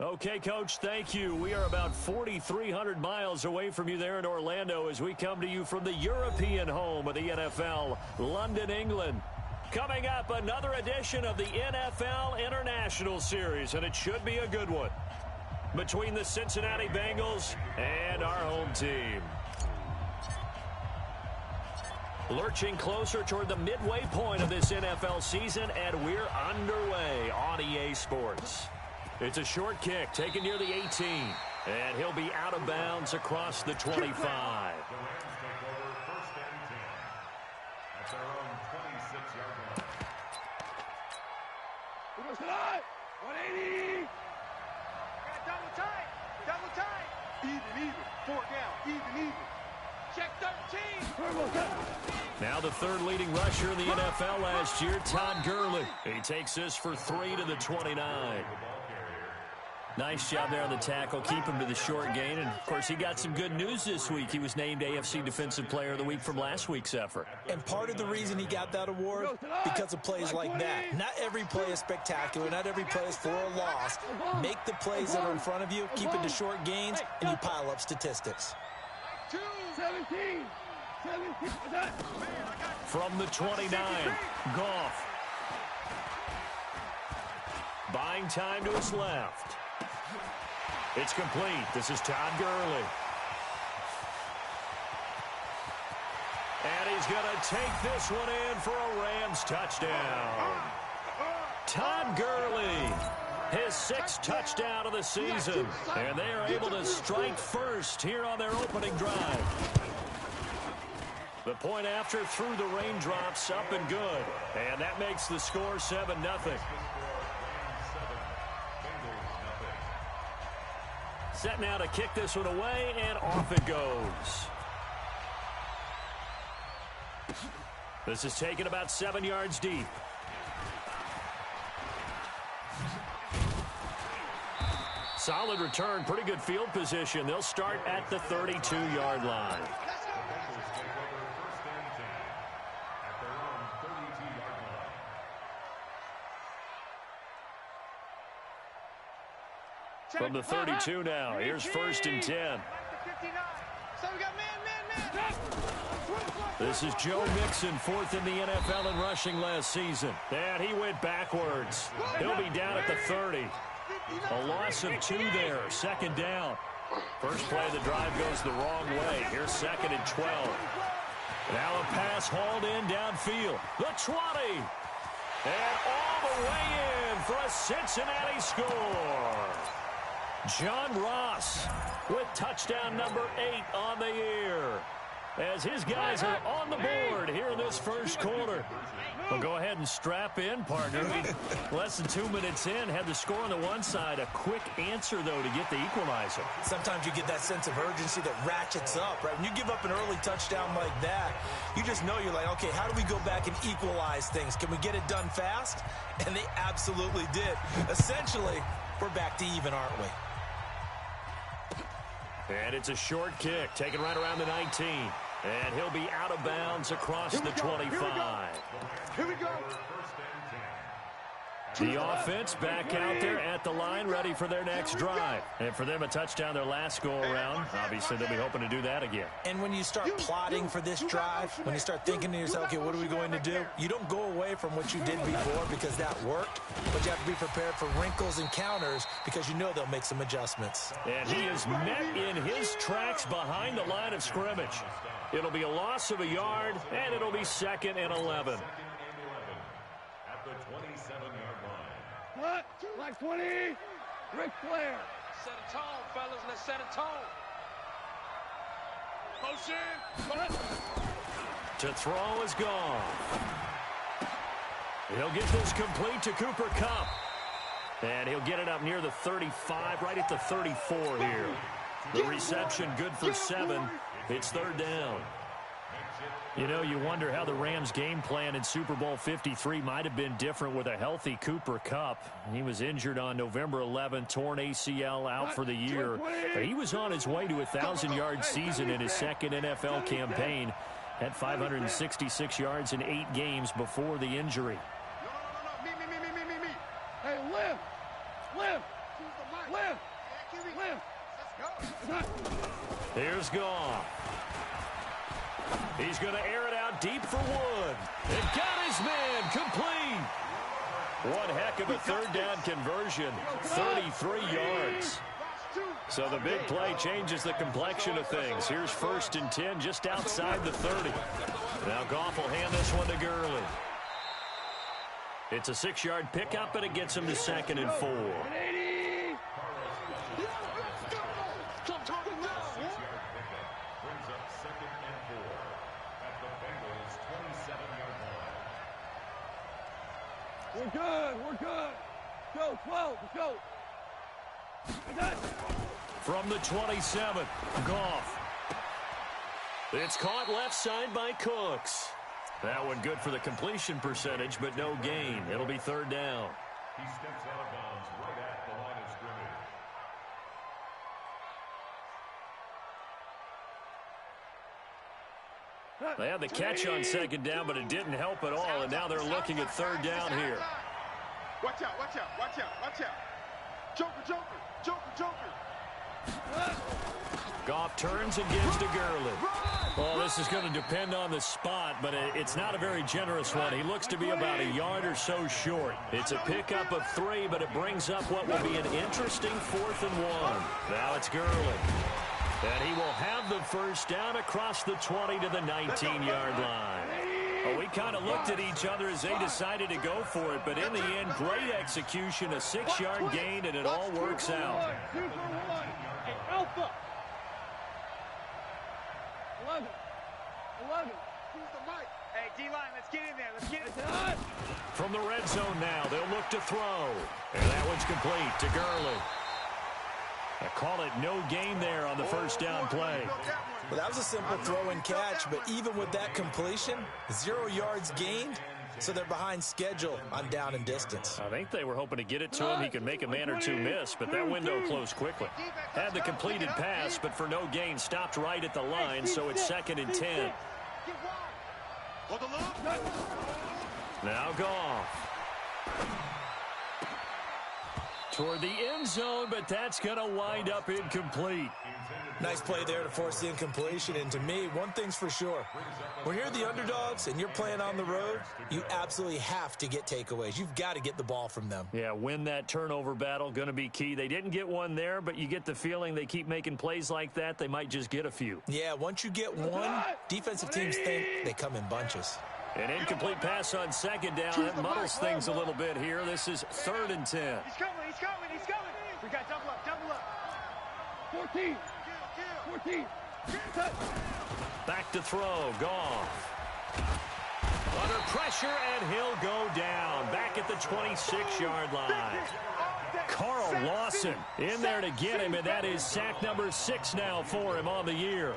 Okay, Coach, thank you. We are about 4,300 miles away from you there in Orlando as we come to you from the European home of the NFL, London, England. Coming up, another edition of the NFL International Series, and it should be a good one, between the Cincinnati Bengals and our home team. Lurching closer toward the midway point of this NFL season, and we're underway on EA Sports. It's a short kick taken near the 18, and he'll be out of bounds across the 25. The Rams take over first and 10 at their own 26-yard line. 180. Double tight. Double tight. Even. 4 down. Even. Check 13. Now the third leading rusher in the NFL last year, Todd Gurley. He takes this for 3 to the 29. Nice job there on the tackle. Keep him to the short gain. And, of course, he got some good news this week. He was named AFC Defensive Player of the Week from last week's effort. And part of the reason he got that award, because of plays like that. Not every play is spectacular. Not every play is for a loss. Make the plays that are in front of you, keep it to short gains, and you pile up statistics. 17. From the 29, Goff. Buying time to his left. It's complete. This is Todd Gurley. And he's going to take this one in for a Rams touchdown. Todd Gurley, his 6th touchdown of the season. And they are able to strike first here on their opening drive. The point after through the raindrops, up and good. And that makes the score 7-0. Set now to kick this one away, and off it goes. This is taken about 7 yards deep. Solid return, pretty good field position. They'll start at the 32-yard line. From the 32 now, here's 1st and 10. This is Joe Mixon, 4th in the NFL in rushing last season. And he went backwards. He'll be down at the 30. A loss of 2 there, 2nd down. First play of the drive goes the wrong way. Here's 2nd and 12. Now a pass hauled in downfield. The 20. And all the way in for a Cincinnati score. John Ross with touchdown number 8 on the year, as his guys are on the board here in this first quarter. Well, go ahead and strap in, partner. Less than 2 minutes in, had the score on the one side. A quick answer, though, to get the equalizer. Sometimes you get that sense of urgency that ratchets up, right? When you give up an early touchdown like that, you just know you're like, okay, how do we go back and equalize things? Can we get it done fast? And they absolutely did. Essentially, we're back to even, aren't we? And it's a short kick, taken right around the 19. And he'll be out of bounds across the 25. Here we go. The offense back out there at the line, ready for their next drive. And for them, a touchdown their last go-around. Obviously, they'll be hoping to do that again. And when you start plotting for this drive, when you start thinking to yourself, okay, what are we going to do? You don't go away from what you did before because that worked, but you have to be prepared for wrinkles and counters because you know they'll make some adjustments. And he is met in his tracks behind the line of scrimmage. It'll be a loss of a yard, and it'll be 2nd and 11. At the 27-yard line. What? Like 20. Ric Flair. Set a tone, fellas. Let's set a tone. Motion. To throw is gone. He'll get this complete to Cooper Kupp. And he'll get it up near the 35, right at the 34 here. The reception good for 7. It's 3rd down. You know, you wonder how the Rams' game plan in Super Bowl 53 might have been different with a healthy Cooper Kupp. He was injured on November 11th, torn ACL, out for the year. But he was on his way to a 1,000-yard season in his 2nd NFL campaign. Had 566 yards in 8 games before the injury. No. Me. Hey, lift. Here's Goff. He's going to air it out deep for Wood. It got his man complete. One heck of a third down conversion, 33 yards. So the big play changes the complexion of things. Here's 1st and 10 just outside the 30. Now Goff will hand this one to Gurley. It's a 6-yard pickup, and it gets him to 2nd and 4. We're good. We're good. Go, 12. Let's go. From the 27, Goff. It's caught left side by Cooks. That one good for the completion percentage, but no gain. It'll be 3rd down. He steps out of bounds right at the line of scrimmage. They had the catch on 2nd down, but it didn't help at all, and now they're looking at 3rd down here. Watch out, watch out, watch out, watch out. Joker, Joker, Joker, Joker. Goff turns and gives to Gurley. Well, this is going to depend on the spot, but it's not a very generous one. He looks to be about a yard or so short. It's a pickup of 3, but it brings up what will be an interesting 4th and 1. Now it's Gurley. And he will have the 1st down across the 20 to the 19-yard line. Well, we kind of looked at each other as they decided to go for it, but in the end, great execution, a 6-yard gain, and it all works out. Alpha. 11. 11. Who's the mic? Hey, D-line, let's get in there. Let's get it. From the red zone now, they'll look to throw. And that one's complete to Gurley. I call it no gain there on the 1st down play. Well, that was a simple throw and catch, but even with that completion, 0 yards gained, so they're behind schedule on down and distance. I think they were hoping to get it to him. He could make a man or two miss, but that window closed quickly. Had the completed pass, but for no gain, stopped right at the line, so it's 2nd and 10. Now Goff. Toward the end zone, but that's going to wind up incomplete. Nice play there to force the incompletion, and to me, one thing's for sure. When you're the underdogs and you're playing on the road, you absolutely have to get takeaways. You've got to get the ball from them. Yeah, win that turnover battle, going to be key. They didn't get one there, but you get the feeling they keep making plays like that, they might just get a few. Yeah, once you get one, defensive teams think they come in bunches. An incomplete pass on 2nd down. That muddles things a little bit here. This is 3rd and 10. He's coming, he's coming, he's coming. We got double up, double up. 14. 14. Back to throw. Goff. Under pressure, and he'll go down. Back at the 26-yard line. Carl Lawson in there to get him, and that is sack number 6 now for him on the year.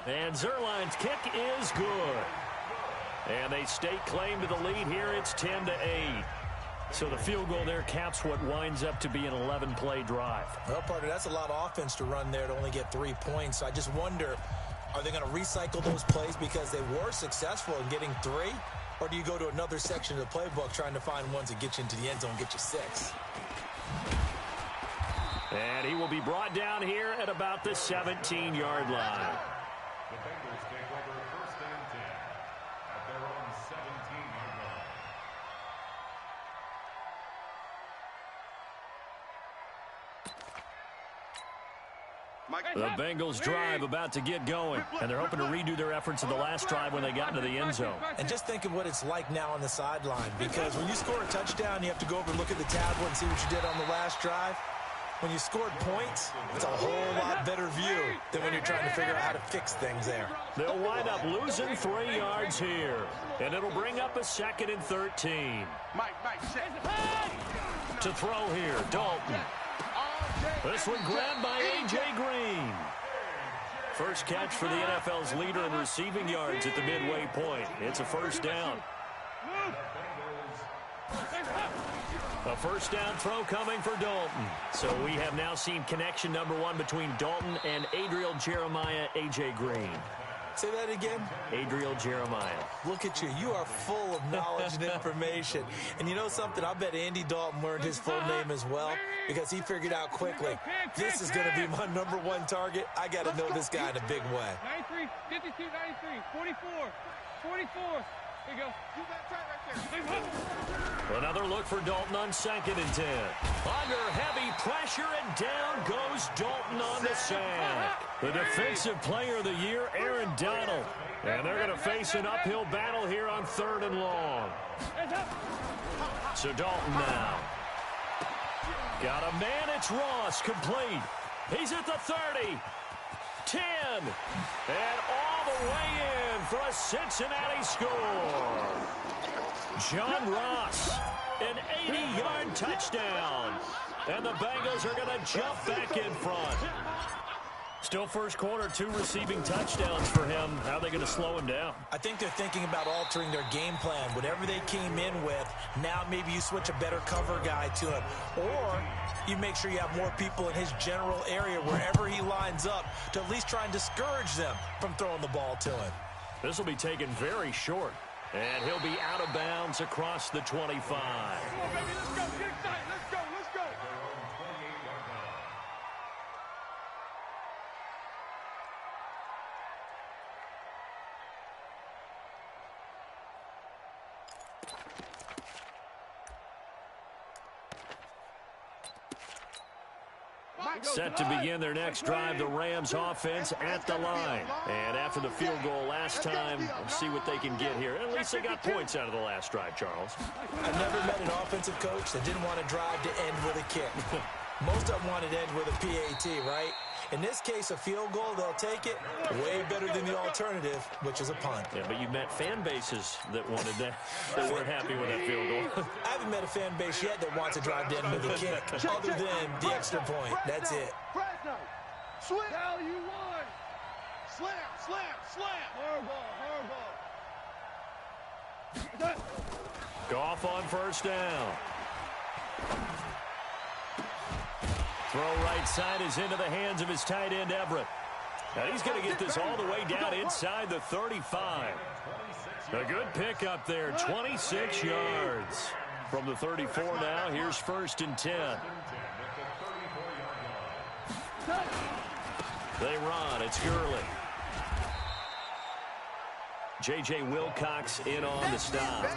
And Zerline's kick is good. And they stake claim to the lead here. It's 10-8. So the field goal there caps what winds up to be an 11-play drive. Well, partner, that's a lot of offense to run there to only get 3 points. So I just wonder, are they going to recycle those plays because they were successful in getting 3? Or do you go to another section of the playbook trying to find ones that get you into the end zone and get you 6? And he will be brought down here at about the 17-yard line. The Bengals take over 1st and 10 at their own 17-yard line. The Bengals drive about to get going, and they're hoping to redo their efforts of the last drive when they got into the end zone. And just think of what it's like now on the sideline, because when you score a touchdown, you have to go over and look at the tablet and see what you did on the last drive. When you scored points, it's a whole lot better view than when you're trying to figure out how to fix things there. They'll wind up losing 3 yards here, and it'll bring up a 2nd and 13. Mike, set. To throw here, Dalton. This one grabbed by A.J. Green. First catch for the NFL's leader in receiving yards at the midway point. It's a 1st down. A 1st down throw coming for Dalton. So we have now seen connection number 1 between Dalton and Adriel Jeremiah A.J. Green. Say that again. Adriel Jeremiah. Look at you. You are full of knowledge and information. And you know something? I bet Andy Dalton learned his full name as well because he figured out quickly, this is going to be my #1 target. I got to know this guy in a big way. 93, 52, 93, 44, 44. There you go. You got tight right there. Another look for Dalton on 2nd and 10. Under heavy pressure, and down goes Dalton on the sack. The Defensive Player of the Year, Aaron Donald. And they're going to face an uphill battle here on 3rd and long. So Dalton now. Got a man, it's Ross, complete. He's at the 30. 10. And all the way in for a Cincinnati score. John Ross, an 80-yard touchdown. And the Bengals are going to jump back in front. Still first quarter, 2 receiving touchdowns for him. How are they going to slow him down? I think they're thinking about altering their game plan. Whatever they came in with, now maybe you switch a better cover guy to him. Or you make sure you have more people in his general area wherever he lines up to at least try and discourage them from throwing the ball to him. This will be taken very short. And he'll be out of bounds across the 25. Come on, baby, let's go. Get excited. Let's go. Let's go. Set to begin their next drive, the Rams offense at the line. And after the field goal last time, we'll see what they can get here. At least they got points out of the last drive, Charles. I've never met an offensive coach that didn't want to drive to end with a kick. Most of them wanted to end with a PAT, right? In this case, a field goal, they'll take it way better than the alternative, which is a punt. Yeah, but you met fan bases that wanted that, that weren't happy with that field goal. I haven't met a fan base yet that wants to drive to end with a kick, other than the extra point. That's it. Fresno. Swim. Down you won. Slam, slam, slam. Hardball. Goff on first down. Throw right side is into the hands of his tight end, Everett. Now he's going to get this all the way down inside the 35. A good pickup there, 26 yards. From the 34 now, here's 1st and 10. They run, it's Gurley. J.J. Wilcox in on the stop.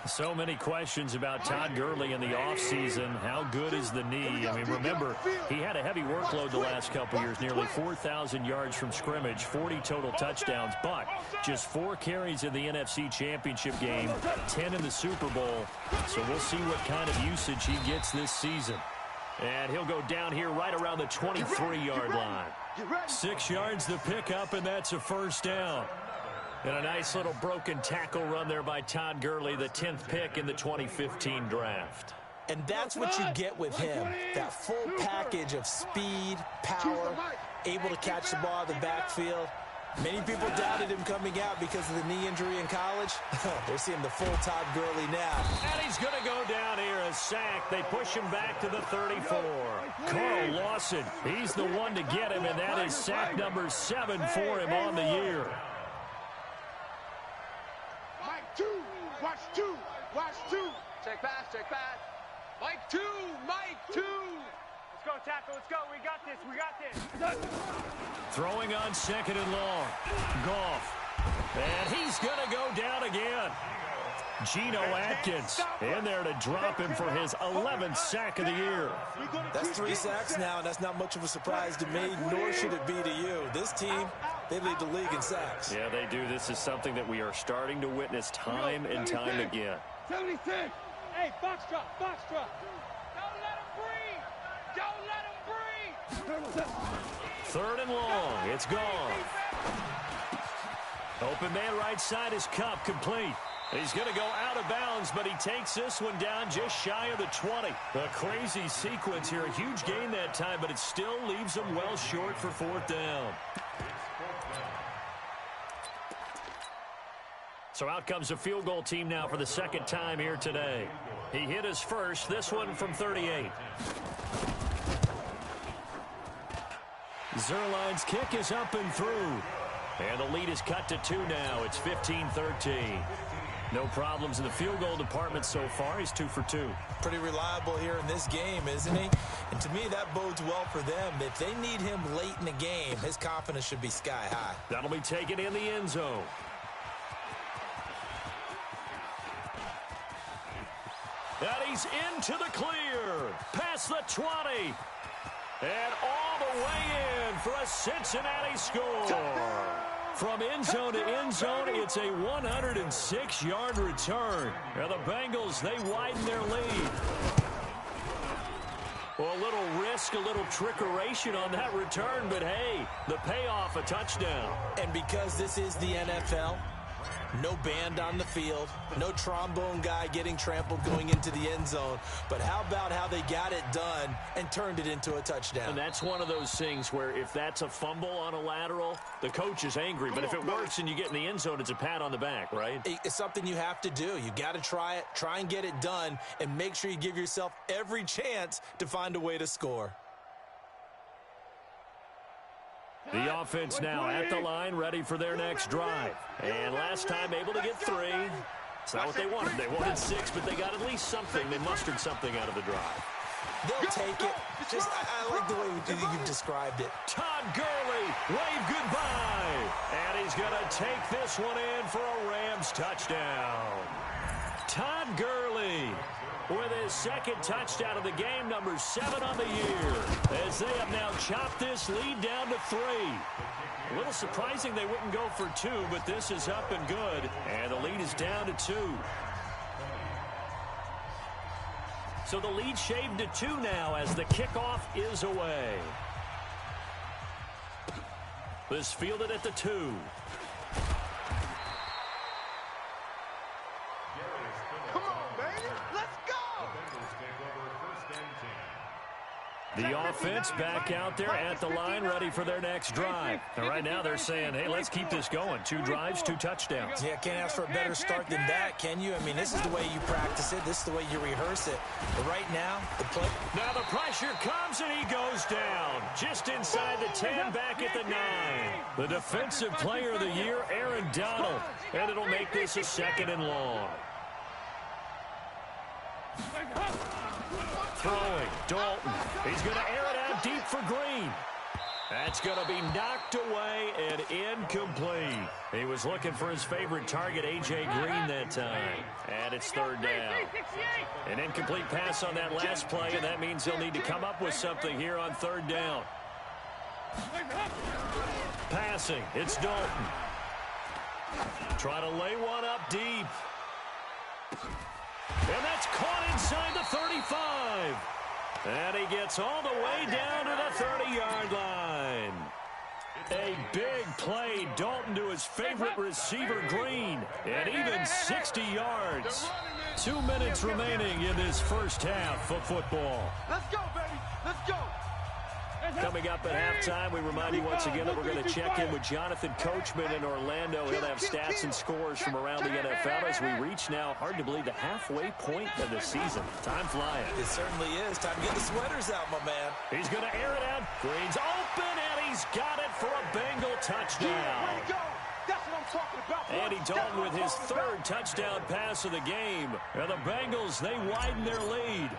So many questions about Todd Gurley in the offseason. How good is the knee? I mean, remember, he had a heavy workload the last couple years, nearly 4,000 yards from scrimmage, 40 total touchdowns, but just 4 carries in the NFC Championship game, 10 in the Super Bowl. So we'll see what kind of usage he gets this season. And he'll go down here right around the 23-yard line. 6 yards the pickup, and that's a first down. And a nice little broken tackle run there by Todd Gurley, the 10th pick in the 2015 draft. And that's what you get with him, that full package of speed, power, able to catch the ball out of the backfield. Many people doubted him coming out because of the knee injury in college. They're seeing the full Todd Gurley now. And he's going to go down here, a sack. They push him back to the 34. Carl Lawson, he's the one to get him, and that is sack number 7 for him on the year. Watch 2. Watch 2. Check pass, check pass. Mike 2. Mike 2. Let's go, tackle. Let's go. We got this. We got this. Throwing on 2nd and long. Goff. And he's going to go down again. Geno Atkins in there to drop him for his 11th sack of the year. That's 3 sacks now, and that's not much of a surprise to me, nor should it be to you. This team, they lead the league in sacks. Yeah, they do. This is something that we are starting to witness time and time again. 76. Hey, box drop, box drop. Don't let him breathe. Don't let him breathe. 3rd and long. It's gone. Open man right side is Cup, complete. He's going to go out of bounds, but he takes this one down just shy of the 20. A crazy sequence here. A huge gain that time, but it still leaves him well short for 4th down. So out comes a field goal team now for the 2nd time here today. He hit his first, this one from 38. Zerline's kick is up and through. And the lead is cut to 2 now. It's 15-13. No problems in the field goal department so far. He's 2 for 2. Pretty reliable here in this game, isn't he? And to me, that bodes well for them. If they need him late in the game, his confidence should be sky high. That'll be taken in the end zone. And he's into the clear. Past the 20. And all the way in for a Cincinnati score. From end zone to end zone, it's a 106-yard return. Now the Bengals, they widen their lead. Well, a little risk, a little trickeration on that return, but hey, the payoff, a touchdown. And because this is the NFL, no band on the field, no trombone guy getting trampled going into the end zone. But how about how they got it done and turned it into a touchdown? And that's one of those things where if that's a fumble on a lateral, the coach is angry. But if it works and you get in the end zone, it's a pat on the back, right? It's something you have to do. You got to try it, try and get it done, and make sure you give yourself every chance to find a way to score. The offense now at the line, ready for their next drive. And last time able to get 3. It's not what they wanted. They wanted 6, but they got at least something. They mustered something out of the drive. They'll take it. Just, I like the way you've described it. Todd Gurley, wave goodbye. And he's going to take this one in for a Rams touchdown. Todd Gurley with his second touchdown of the game, number 7 on the year, as they have now chopped this lead down to 3. A little surprising they wouldn't go for 2, but this is up and good, and the lead is down to 2. So the lead shaved to 2 now as the kickoff is away. This fielded at the 2. The offense back out there at the line, ready for their next drive. And right now they're saying, hey, let's keep this going. 2 drives, 2 touchdowns. Yeah, can't ask for a better start than that, can you? I mean, this is the way you practice it. This is the way you rehearse it. But right now, the play. Now the pressure comes and he goes down. Just inside the 10, back at the 9. The defensive player of the year, Aaron Donald. And it'll make this a 2nd and long. Throwing, Dalton. He's going to air it out deep for Green. That's going to be knocked away and incomplete. He was looking for his favorite target, A.J. Green, that time. And it's 3rd down. An incomplete pass on that last play, and that means he'll need to come up with something here on 3rd down. Passing, it's Dalton. Trying to lay one up deep. And that's caught inside the 35. And he gets all the way down to the 30-yard line. A big play. Dalton to his favorite receiver, Green. And even 60 yards. 2 minutes remaining in this first half of football. Let's go, baby. Let's go. Coming up at halftime, we remind you once again that we're going to check in with Jonathan Coachman in Orlando. He'll have stats and scores from around the NFL as we reach now, hard to believe, the halfway point of the season. Time flying. It certainly is. Time to get the sweaters out, my man. He's going to air it out. Green's open, and he's got it for a Bengal touchdown. Way to go. That's what I'm talking about. Andy Dalton with his 3rd touchdown pass of the game. And the Bengals, they widen their lead.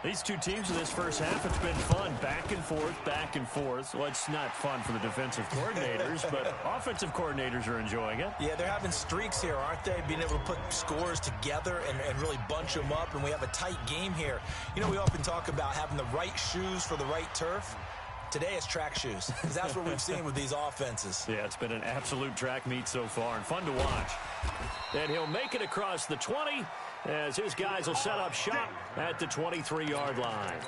These two teams in this first half, it's been fun. Back and forth, back and forth. Well, it's not fun for the defensive coordinators, but offensive coordinators are enjoying it. Yeah, they're having streaks here, aren't they? Being able to put scores together and really bunch them up, and we have a tight game here. You know, we often talk about having the right shoes for the right turf. Today it's track shoes, because that's what we've seen with these offenses. Yeah, it's been an absolute track meet so far, and fun to watch. And he'll make it across the 20, as his guys will set up shop at the 23-yard line.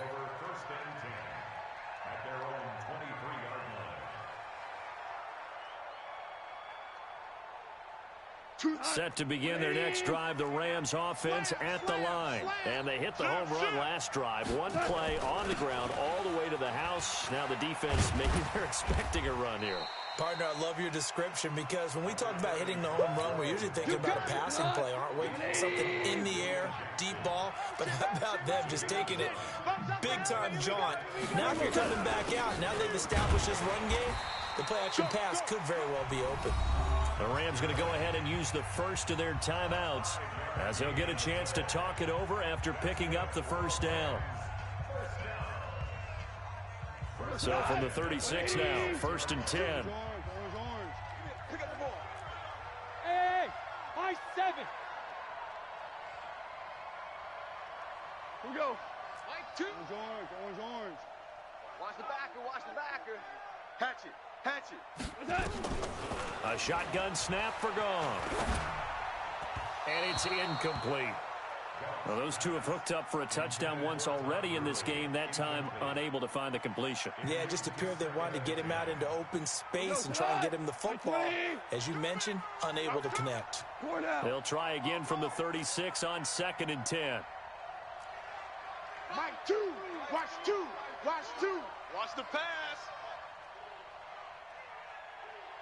Set to begin their next drive, the Rams offense at the line. And they hit the home run last drive. One play on the ground all the way to the house. Now the defense, maybe they're expecting a run here. Partner, I love your description, because when we talk about hitting the home run, we're usually thinking about a passing play, aren't we? Something in the air, deep ball. But how about them just taking it big-time jaunt? Now they're coming back out. Now they've established this run game. the play-action pass could very well be open. The Rams going to go ahead and use the first of their timeouts as they'll get a chance to talk it over after picking up the first down. So from the 36 now, 1st and 10. Orange. Pick up the ball. Hey, my 7. Here we go. Mike 2. Orange. Watch the backer. Hatchet. A shotgun snap for gone. And it's incomplete. Well, those two have hooked up for a touchdown once already in this game, that time unable to find the completion. Yeah, it just appeared they wanted to get him out into open space and try and get him the football. As you mentioned, unable to connect. They'll try again from the 36 on 2nd and 10. Mike 2. Watch 2. Watch the pass.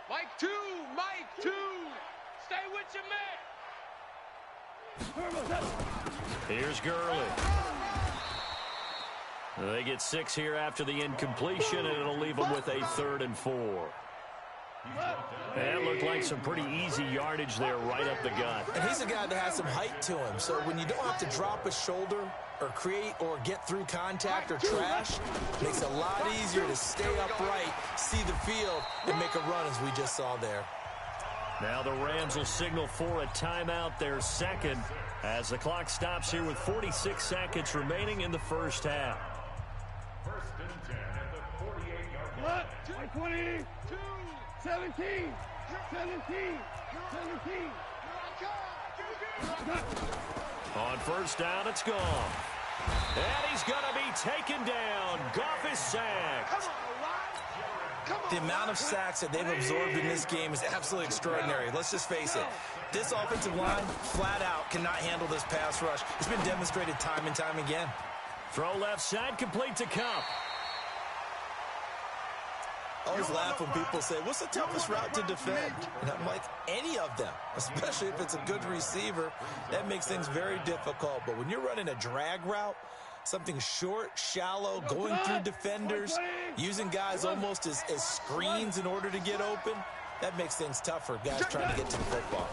Mike 2. Stay with your man. Here's Gurley. They get 6 here after the incompletion, and it'll leave them with a 3rd and 4. That looked like some pretty easy yardage there right up the gut. And he's a guy that has some height to him, so when you don't have to drop a shoulder or create or get through contact or trash, it makes it a lot easier to stay upright, see the field, and make a run as we just saw there. Now the Rams will signal for a timeout, their second, as the clock stops here with 46 seconds remaining in the first half. 1st and 10 at the 48-yard line. 20. 17. On first down, it's gone. And he's going to be taken down. Goff is sacked. The amount of sacks that they've absorbed in this game is absolutely extraordinary. Let's just face it. This offensive line, flat out, cannot handle this pass rush. It's been demonstrated time and time again. Throw left side, complete to Cup. I always laugh when people say, what's the toughest route to defend? And I'm like, any of them, especially if it's a good receiver. That makes things very difficult. But when you're running a drag route, something short, shallow, going through defenders, using guys almost as screens in order to get open, that makes things tougher, guys trying to get to the football.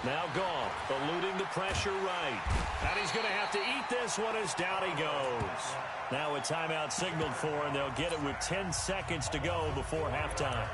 Now Goff, eluding the pressure right. And he's going to have to eat this one as down he goes. Now a timeout signaled for, and they'll get it with 10 seconds to go before halftime.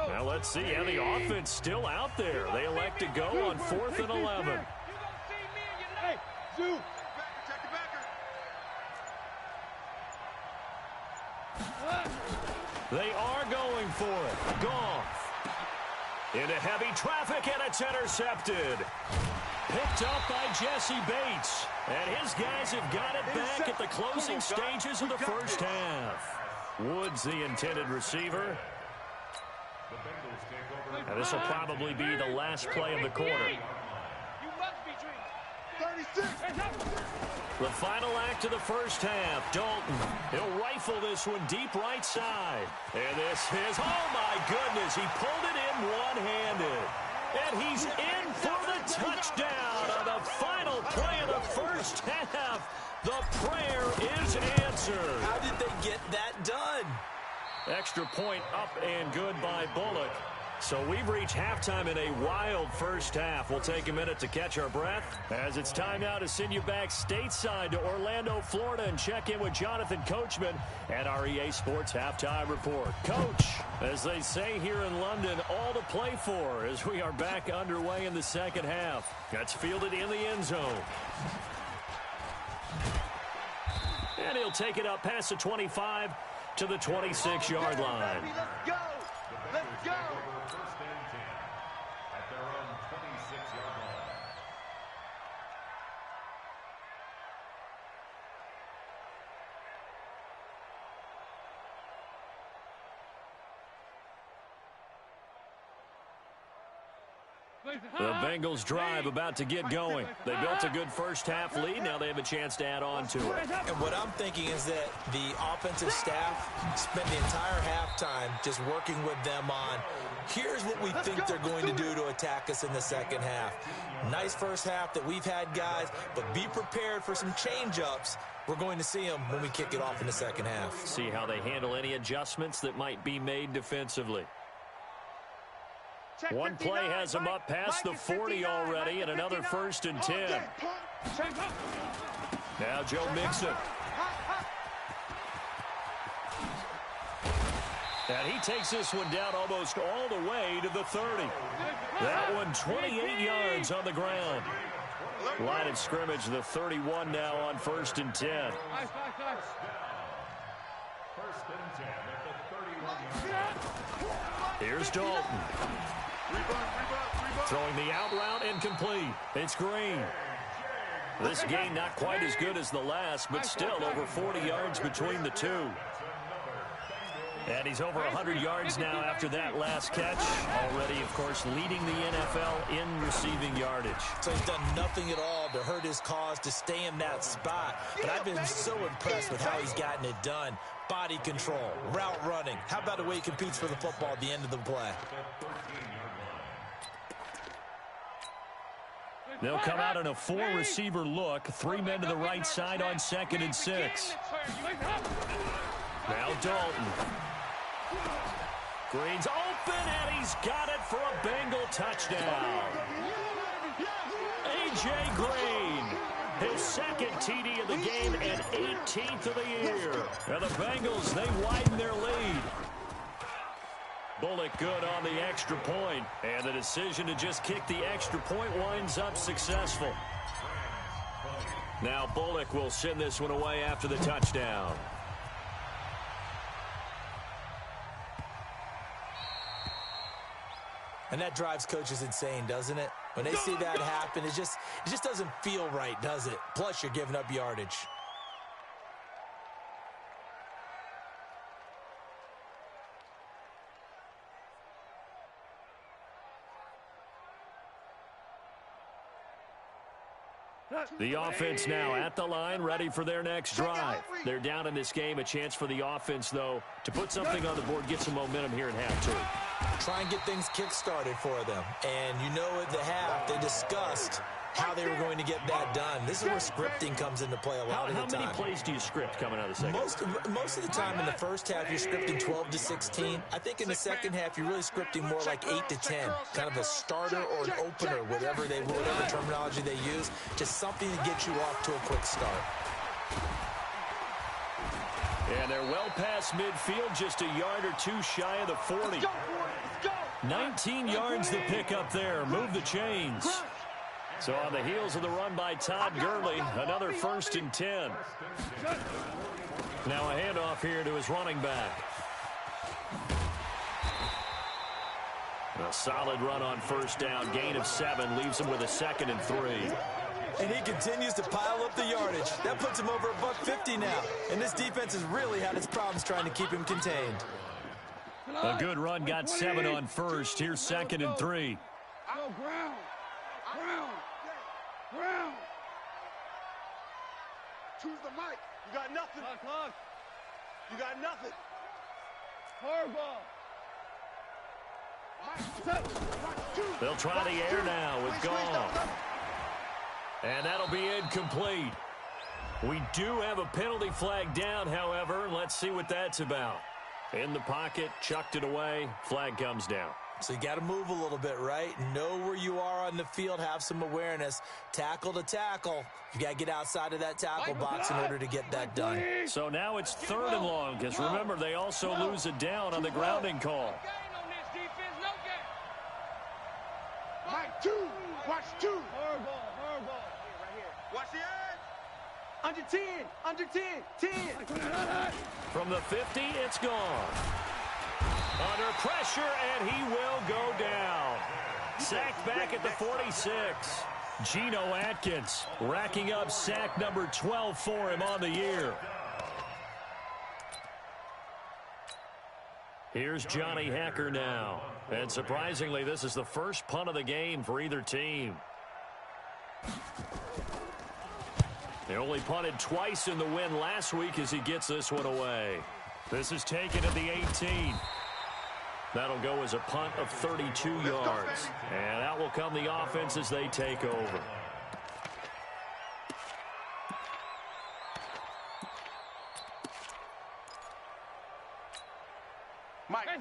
Now let's see how the offense still out there. They elect to go on 4th and 11. Hey, Zoo. Check the backer. They are going for it. Goff. Into heavy traffic, and it's intercepted. Picked up by Jesse Bates. And his guys have got it back at the closing stages of the first half. Woods, the intended receiver. Now this will probably be the last play of the quarter. 36. The final act of the first half. Dalton, he'll rifle this one deep right side. And this is, oh my goodness, he pulled it in one-handed. And he's in for the touchdown on the final play of the first half. The prayer is answered. How did they get that done? Extra point up and good by Bullock. So we've reached halftime in a wild first half. We'll take a minute to catch our breath as it's time now to send you back stateside to Orlando, Florida, and check in with Jonathan Coachman at our EA Sports Halftime Report. Coach, as they say here in London, all to play for as we are back underway in the second half. That's fielded in the end zone. And he'll take it up past the 25 to the 26-yard line. Let's go. Let's go. First and 10 at their own 26-yard line. The Bengals drive about to get going. They built a good first-half lead. Now they have a chance to add on to it. And what I'm thinking is that the offensive staff spent the entire halftime just working with them on, here's what we think they're going to do to attack us in the second half. Nice first half that we've had, guys, but be prepared for some change-ups. We're going to see them when we kick it off in the second half. See how they handle any adjustments that might be made defensively. One play has them up past the 40 already, and another 1st and 10. Now Joe Mixon. And he takes this one down almost all the way to the 30. That one 28 yards on the ground. Line of scrimmage, the 31 now on 1st and 10. First and 10 at the 31-yard line. Here's Dalton. Throwing the out route incomplete. It's Green. This game not quite as good as the last, but still over 40 yards between the two. And he's over 100 yards now after that last catch. Already, of course, leading the NFL in receiving yardage. So he's done nothing at all to hurt his cause, to stay in that spot. But I've been so impressed with how he's gotten it done. Body control, route running. How about the way he competes for the football at the end of the play? They'll come out in a 4-receiver look. 3 men to the right side on 2nd and 6. Now Dalton. Green's open, and he's got it for a Bengal touchdown. A.J. Green, his 2nd TD of the game and 18th of the year. And the Bengals, they widen their lead. Bullock good on the extra point, and the decision to just kick the extra point winds up successful. Now Bullock will send this one away after the touchdown. And that drives coaches insane, doesn't it? When they see that happen, it just doesn't feel right, does it? Plus, you're giving up yardage. The offense now at the line, ready for their next drive. They're down in this game. A chance for the offense, though, to put something on the board, get some momentum here in half two. Try and get things kick-started for them. And you know at the half, they discussed how they were going to get that done. This is where scripting comes into play a lot of the time. How many plays do you script coming out of the second? Most of the time in the first half, you're scripting 12 to 16. I think in the second half, you're really scripting more like 8 to 10. Kind of a starter or an opener, whatever terminology they use. Just something to get you off to a quick start. And they're well past midfield, just a yard or two shy of the 40. 19 yards to pick up there. Move the chains. So on the heels of the run by Todd Gurley, another 1st and 10. Now a handoff here to his running back. A solid run on 1st down. Gain of 7 leaves him with a 2nd and 3. And he continues to pile up the yardage. That puts him over $150 now. And this defense has really had its problems trying to keep him contained. A good run, got 7 on 1st. Here's 2nd and 3. Ground. Choose the mic. You got nothing. You got nothing. Hardball. They'll try the air now with Gall. And that'll be incomplete. We do have a penalty flag down, however. Let's see what that's about. In the pocket, chucked it away. Flag comes down. So you got to move a little bit, right? Know where you are on the field. Have some awareness. Tackle to tackle. You got to get outside of that tackle box in order to get that done. So now it's 3rd and long, because remember, they also lose it down on the grounding call. Mike, 2. Watch 2. Hardball. Watch the edge. Under 10. Under 10. 10. From the 50, it's gone. Under pressure, and he will go down. Sacked back at the 46. Geno Atkins racking up sack number 12 for him on the year. Here's Johnny Hacker now. And surprisingly, this is the first punt of the game for either team. They only punted twice in the win last week as he gets this one away. This is taken at the 18. That'll go as a punt of 32 yards. And out will come the offense as they take over.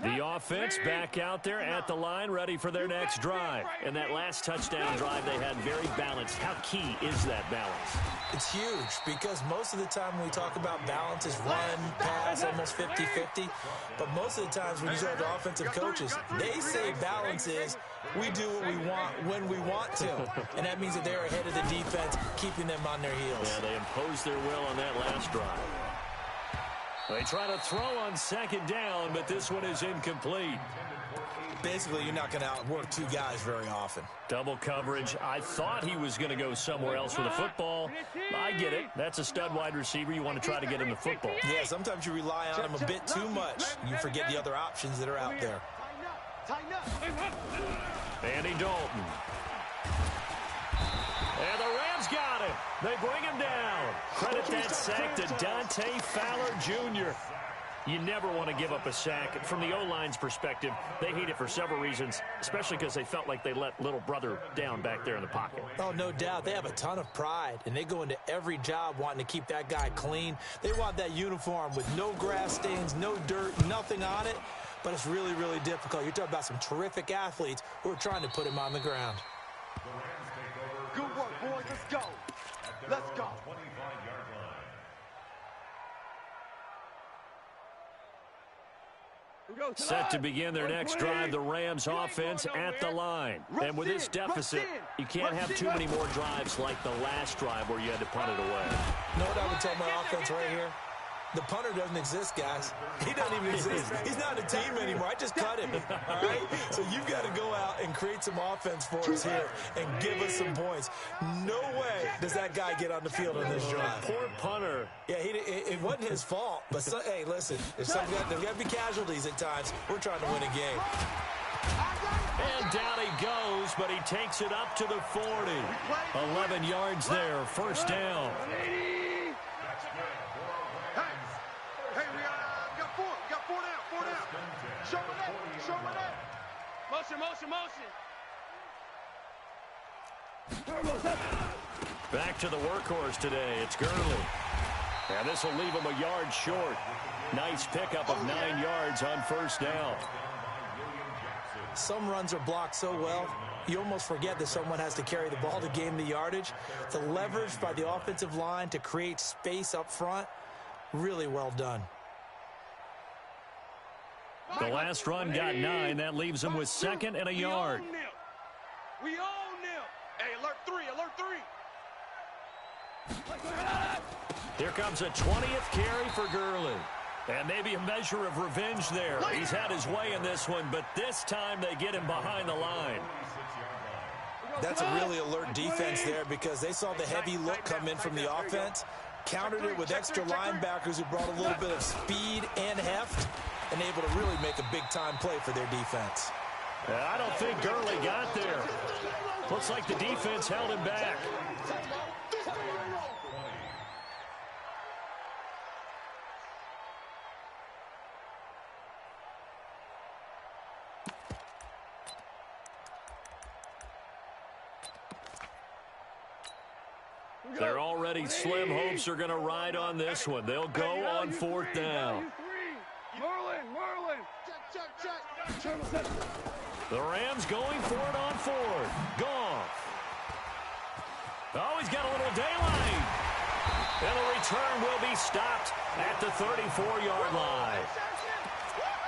The offense back out there at the line, ready for their next drive. And that last touchdown drive they had very balanced. How key is that balance? It's huge because most of the time when we talk about balance is run, pass, almost 50-50. But most of the times when you talk to offensive coaches, they say balance is we do what we want when we want to. And that means that they're ahead of the defense, keeping them on their heels. Yeah, they imposed their will on that last drive. They try to throw on second down, but this one is incomplete. Basically, you're not going to outwork two guys very often. Double coverage. I thought he was going to go somewhere else with the football. I get it. That's a stud wide receiver. You want to try to get him the football. Yeah, sometimes you rely on him a bit too much. You forget the other options that are out there. Andy Dalton. And the Rams got him. They bring him down. Credit that sack to Dante Fowler Jr. You never want to give up a sack. From the O-line's perspective, they hate it for several reasons, especially because they felt like they let little brother down back there in the pocket. Oh, no doubt. They have a ton of pride, and they go into every job wanting to keep that guy clean. They want that uniform with no grass stains, no dirt, nothing on it, but it's really, really difficult. You're talking about some terrific athletes who are trying to put him on the ground. Good work, boys. Let's go. Let's go. Set to begin their next drive, the Rams offense at the line. And with this deficit, you can't have too many more drives like the last drive where you had to punt it away. You know what I would tell my offense right here? The punter doesn't exist, guys. He doesn't even exist. He's not a team anymore. I just cut him, all right? So you've got to go out and create some offense for us here and give us some points. No way does that guy get on the field on this drive. Poor punter. Yeah, it wasn't his fault. But, hey, listen, there's got to be casualties at times. We're trying to win a game. And down he goes, but he takes it up to the 40. 11 yards there, first down. Hey, we got four. We got four down. Show me that. Motion. Back to the workhorse today. It's Gurley. And this will leave him a yard short. Nice pickup of 9 yards on first down. Some runs are blocked so well, you almost forget that someone has to carry the ball to gain the yardage. The leverage by the offensive line to create space up front, really well done. The last run got 9. That leaves him with second and a yard. We own them. Hey, alert 3. Here comes a 20th carry for Gurley. And maybe a measure of revenge there. He's had his way in this one, but this time they get him behind the line. That's a really alert defense there because they saw the heavy look come in from the offense, countered it with extra linebackers who brought a little bit of speed and heft, and able to really make a big-time play for their defense. I don't think Gurley got there. Looks like the defense held him back. Their already slim hopes are going to ride on this one. They'll go on fourth down. Merlin. Check. The Rams going for it on fourth. Goff. Oh, he's got a little daylight. And the return will be stopped at the 34-yard line.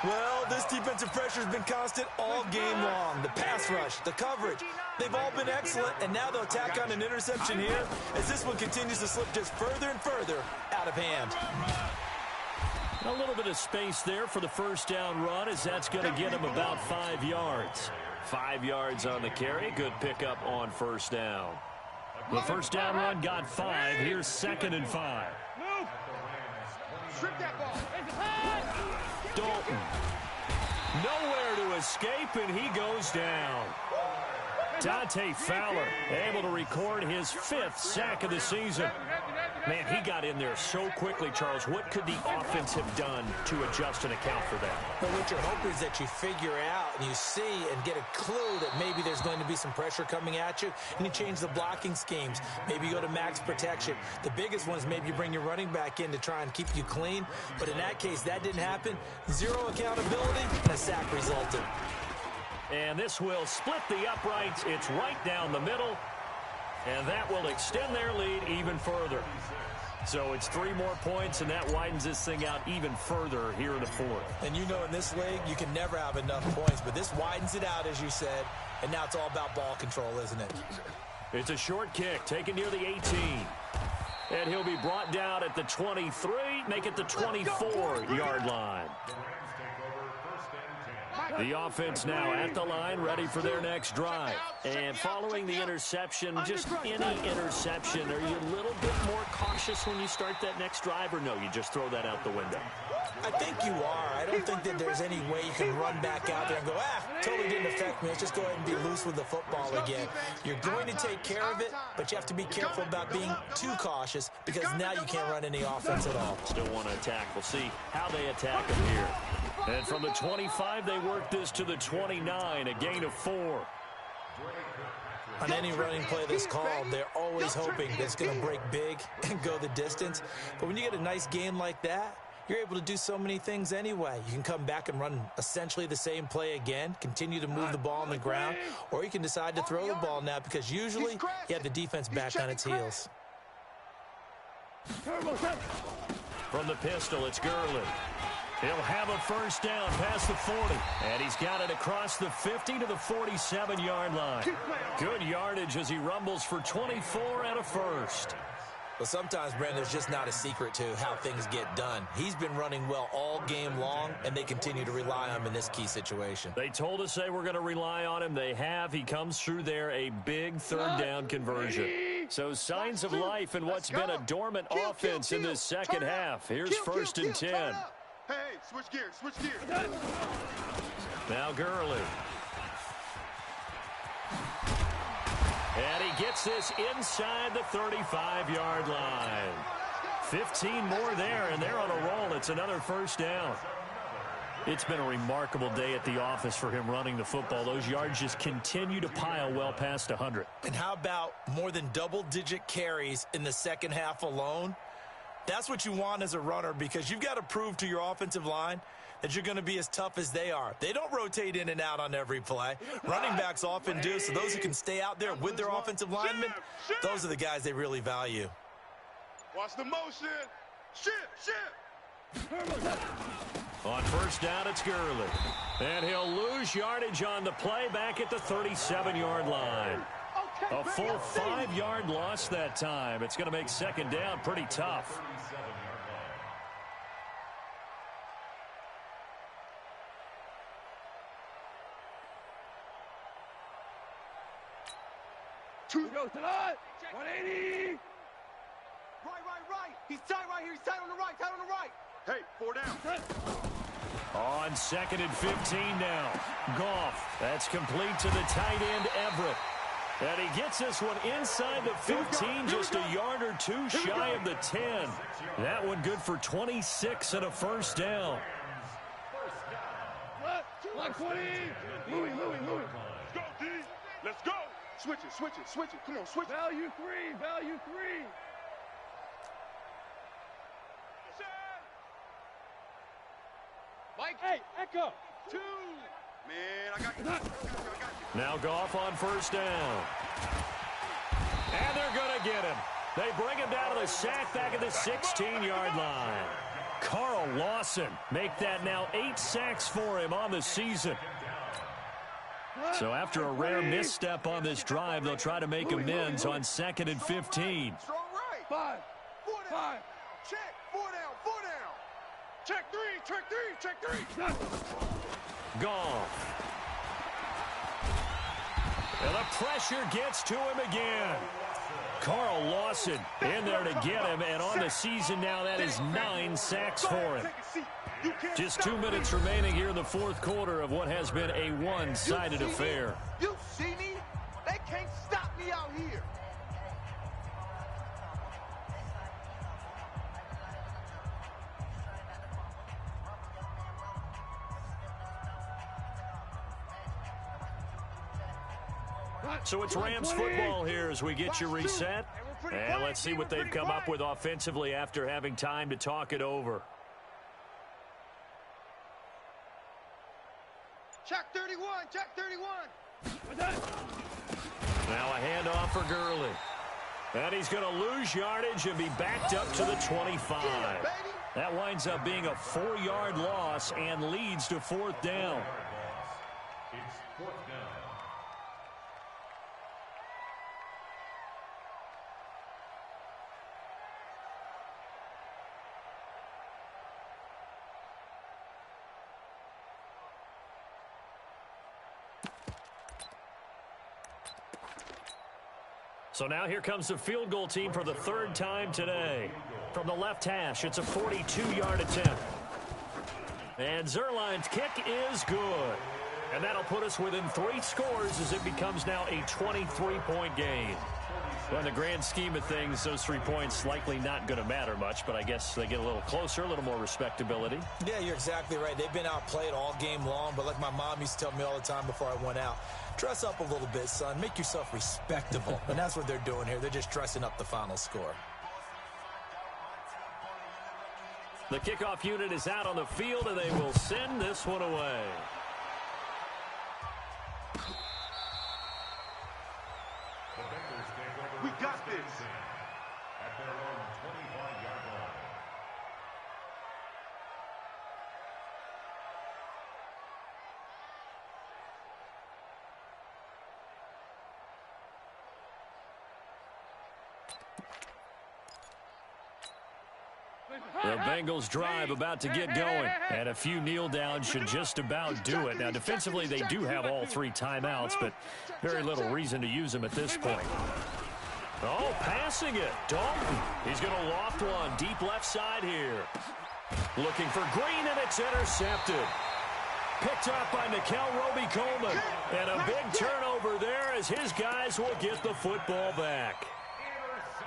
Well, this defensive pressure has been constant all game long. The pass rush, the coverage, they've all been excellent, and now they'll tack on an interception here as this one continues to slip just further and further out of hand. A little bit of space there for the first down run as that's going to get him about 5 yards. 5 yards on the carry. Good pickup on first down. The first down run got 5. Here's 2nd and 5. Strip that ball. Dalton. Nowhere to escape, and he goes down. Dante Fowler able to record his 5th sack of the season. Man, he got in there so quickly, Charles. What could the offense have done to adjust and account for that? Well, what you're hoping is that you figure out and you see and get a clue that maybe there's going to be some pressure coming at you, and you change the blocking schemes. Maybe you go to max protection. The biggest one is maybe you bring your running back in to try and keep you clean. But in that case, that didn't happen. Zero accountability, and a sack resulted. And this will split the uprights. It's right down the middle. And that will extend their lead even further. So it's 3 more points, and that widens this thing out even further here in the 4th. And you know in this league, you can never have enough points. But this widens it out, as you said. And now it's all about ball control, isn't it? It's a short kick taken near the 18. And he'll be brought down at the 23, make it the 24-yard line. The offense now at the line, ready for their next drive. And following the interception, just any interception, are you a little bit more cautious when you start that next drive, or no, you just throw that out the window? I think you are. I don't think that there's any way you can run back out there and go, totally didn't affect me. Let's just go ahead and be loose with the football again. You're going to take care of it, but you have to be careful about being too cautious because now you can't run any offense at all. Still want to attack. We'll see how they attack them here. And from the 25, they work this to the 29, a gain of 4. On any running play that's called, they're always hoping that it's going to break big and go the distance. But when you get a nice gain like that, you're able to do so many things anyway. You can come back and run essentially the same play again, continue to move the ball on the ground, or you can decide to throw the ball now because usually you have the defense back on its heels. From the pistol, it's Gurley. He'll have a first down past the 40. And he's got it across the 50 to the 47-yard line. Good yardage as he rumbles for 24 and a first. Well, sometimes, Brandon, there's just not a secret to how things get done. He's been running well all game long, and they continue to rely on him in this key situation. They told us they were going to rely on him. They have. He comes through there, a big third down conversion. So signs of life in what's been a dormant offense in this second half. Here's 1st and 10. Hey, switch gears. Now Gurley. And he gets this inside the 35-yard line. 15 more there, and they're on a roll. It's another first down. It's been a remarkable day at the office for him running the football. Those yards just continue to pile well past 100. And how about more than double-digit carries in the second half alone? That's what you want as a runner because you've got to prove to your offensive line that you're going to be as tough as they are. They don't rotate in and out on every play. Running backs often do, so those who can stay out there with their offensive linemen, those are the guys they really value. Watch the motion. Shift. On first down, it's Gurley. And he'll lose yardage on the play back at the 37-yard line. A full 5-yard loss that time. It's going to make second down pretty tough. Go tonight. 180. Right. He's tight right here. He's tight on the right. Hey, 4 down. On 2nd and 15 now. Goff. That's complete to the tight end, Everett. And he gets this one inside the 15, just a yard or two shy of the 10. That one good for 26 and a first down. Like 20. Moving. Let's go, D. Let's go. Switch it. Come on, switch it. Value three. Mike. Hey, Echo. 2. Man, I got you. Now Goff on first down. And they're going to get him. They bring him down to the sack back at the 16-yard line. Carl Lawson make that now 8 sacks for him on the season. So after a rare misstep on this drive, they'll try to make amends on 2nd and 15. Strong right. 5. 5. Check. 4 down. Check 3. Goff. And the pressure gets to him again. Carl Lawson in there to get him, and on the season now, that is 9 sacks for him. Just 2 minutes remaining here in the fourth quarter of what has been a one-sided affair. You see me? They can't stop me out here. So it's Rams football here as we get you reset. And let's see what they've come up with offensively after having time to talk it over. Check 31, check 31. Now a handoff for Gurley. And he's going to lose yardage and be backed up to the 25. That winds up being a 4-yard loss and leads to fourth down. It's fourth down. So now here comes the field goal team for the third time today. From the left hash, it's a 42-yard attempt. And Zerline's kick is good. And that'll put us within 3 scores as it becomes now a 23-point game. Well, in the grand scheme of things, those 3 points likely not going to matter much, but I guess they get a little closer, a little more respectability. Yeah, you're exactly right. They've been outplayed all game long, but like my mom used to tell me all the time before I went out, dress up a little bit, son. Make yourself respectable. And that's what they're doing here. They're just dressing up the final score. The kickoff unit is out on the field, and they will send this one away. We got this. At their own 25-yard line. The Bengals drive about to get going, and a few kneel downs should just about do it. Now, defensively, they do have all 3 timeouts, but very little reason to use them at this point. Oh, passing it. Dalton. He's going to loft one deep left side here. Looking for Green, and it's intercepted. Picked up by Nickel Roby-Coleman. And a big turnover there as his guys will get the football back.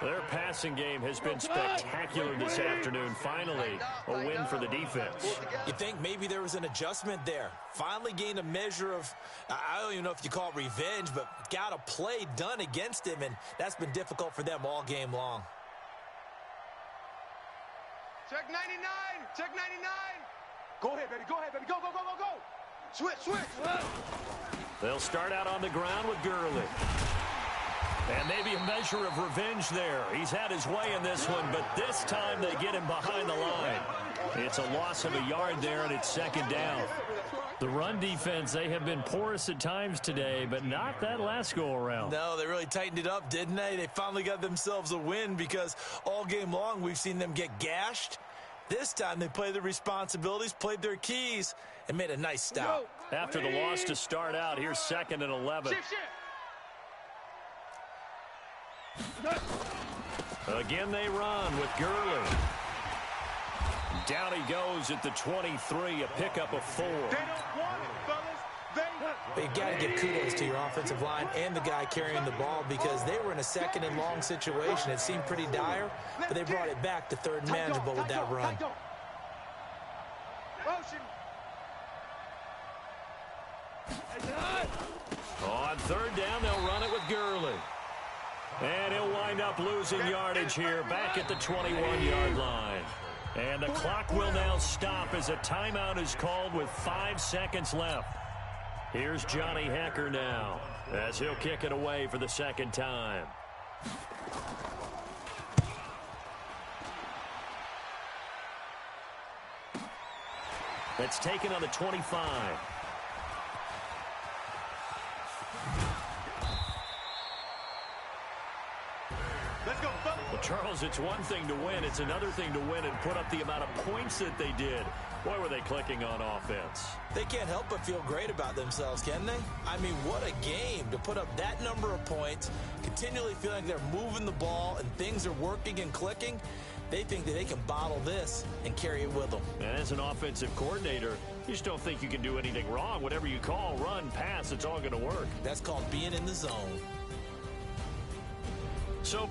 Their passing game has been spectacular this afternoon. Finally, a win for the defense. You think maybe there was an adjustment there. Finally gained a measure of, I don't even know if you call it revenge, but got a play done against him, and that's been difficult for them all game long. Check 99, check 99. Go ahead, baby, go, go, go, go, go. Switch, switch. They'll start out on the ground with Gurley. And maybe a measure of revenge there. He's had his way in this one, but this time they get him behind the line. It's a loss of a yard there, and it's second down. The run defense, they have been porous at times today, but not that last go-around. No, they really tightened it up, didn't they? They finally got themselves a win because all game long we've seen them get gashed. This time they played their responsibilities, played their keys, and made a nice stop. After the loss to start out, here's 2nd and 11. Again, they run with Gurley. Down he goes at the 23, a pickup of 4. They don't want it, fellas. But you got to give kudos to your offensive line and the guy carrying the ball because they were in a 2nd and long situation. It seemed pretty dire, but they brought it back to 3rd and manageable with that run. On 3rd down, they'll run it with Gurley. And he'll wind up losing yardage here back at the 21-yard line. And the clock will now stop as a timeout is called with 5 seconds left. Here's Johnny Hecker now as he'll kick it away for the 2nd time. That's taken on the 25. Let's go, fellas. Well, Charles, it's one thing to win. It's another thing to win and put up the amount of points that they did. Boy, were they clicking on offense. They can't help but feel great about themselves, can they? I mean, what a game to put up that number of points, continually feeling like they're moving the ball and things are working and clicking. They think that they can bottle this and carry it with them. And as an offensive coordinator, you just don't think you can do anything wrong. Whatever you call, run, pass, it's all going to work. That's called being in the zone. So